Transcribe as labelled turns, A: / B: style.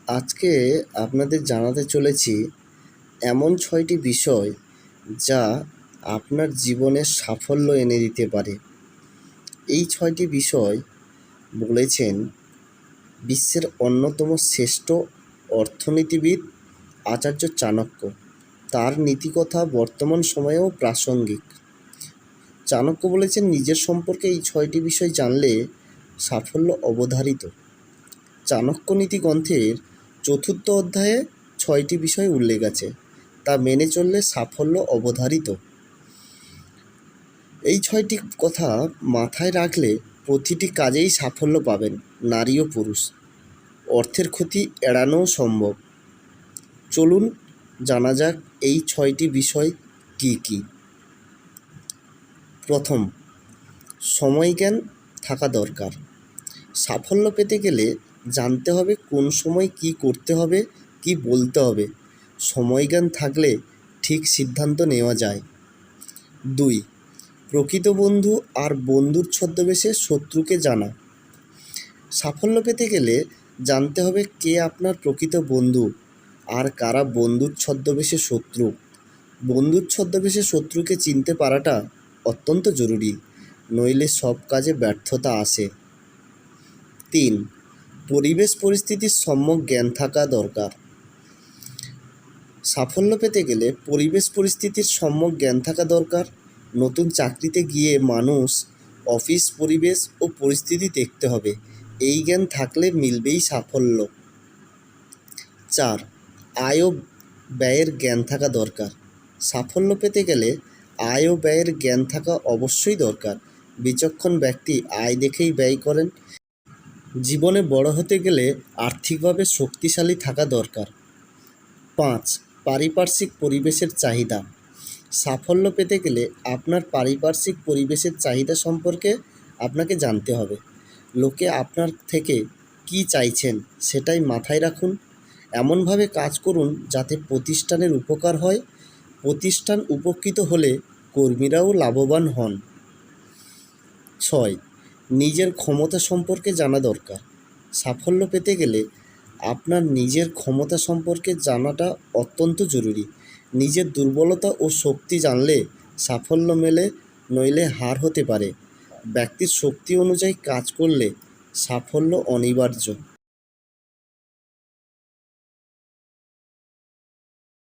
A: আজকে আপনাদের জানাতে চলেছি এমন ৬টি বিষয় যা আপনার জীবনে সাফল্য এনে দিতে পারে। এই ৬টি বিষয় বলেছেন বিশ্বের অন্যতম শ্রেষ্ঠ অর্থনীতিবিদ আচার্য চাণক্য। তার নীতিকথা বর্তমান সময়েও প্রাসঙ্গিক। চাণক্য বলেছেন, নিজের সম্পর্কে এই ৬টি বিষয় জানলে সাফল্য অবধারিত। চাণক্য নীতি গ্রন্থের ৪র্থ অধ্যায়ে ৬টি বিষয় উল্লেখ আছে, তা মেনে চললে সাফল্য অবধারিত। এই ৬টি কথা মাথায় রাখলে প্রতিটি কাজেই সাফল্য পাবেন, নারী ও পুরুষ। অর্থের ক্ষতি এড়ানোও সম্ভব। চলুন জানা যাক এই ৬টি বিষয় কি কি। প্রথম, সময়জ্ঞান থাকা দরকার। সাফল্য পেতে গেলে জানতে হবে কোন সময় কি করতে হবে, কি বলতে হবে। সময়জ্ঞান থাকলে ঠিক সিদ্ধান্ত নেওয়া যায়। ২, প্রকৃত বন্ধু আর বন্ধুর ছদ্মবেশে শত্রুকে জানা। সাফল্য পেতে গেলে জানতে হবে কে আপনার প্রকৃত বন্ধু আর কারা বন্ধুর ছদ্মবেশে শত্রু। বন্ধুর ছদ্মবেশে শত্রুকে চিনতে পারাটা অত্যন্ত জরুরি, নইলে সব কাজে ব্যর্থতা আসে। ৩, পরিবেশ পরিস্থিতির সম্যক জ্ঞান থাকা দরকার। সাফল্য পেতে গেলে পরিবেশ পরিস্থিতির সম্যক জ্ঞান থাকা দরকার। নতুন চাকরিতে গিয়ে মানুষ, অফিস পরিবেশ ও পরিস্থিতি দেখতে হবে। এই জ্ঞান থাকলে মিলবেই সাফল্য। ৪, আয় ও ব্যয়ের জ্ঞান থাকা দরকার। সাফল্য পেতে গেলে আয় ও ব্যয়ের জ্ঞান থাকা অবশ্যই দরকার। বিচক্ষণ ব্যক্তি আয় দেখেই ব্যয় করেন। জীবনে বড় হতে গেলে আর্থিকভাবে শক্তিশালী থাকা দরকার। ৫, পারিপার্শ্বিক পরিবেশের চাহিদা। সাফল্য পেতে গেলে আপনার পারিপার্শ্বিক পরিবেশের চাহিদা সম্পর্কে আপনাকে জানতে হবে। লোকে আপনার থেকে কী চাইছেন সেটাই মাথায় রাখুন। এমনভাবে কাজ করুন যাতে প্রতিষ্ঠানের উপকার হয়। প্রতিষ্ঠান উপকৃত হলে কর্মীরাও লাভবান হন। ৬, নিজের ক্ষমতা সম্পর্কে জানা দরকার। সাফল্য পেতে গেলে আপনার নিজের ক্ষমতা সম্পর্কে জানাটা অত্যন্ত জরুরি। নিজের দুর্বলতা ও শক্তি জানলে সাফল্য মেলে, নইলে হার হতে পারে। ব্যক্তির শক্তি অনুযায়ী কাজ করলে সাফল্য অনিবার্য।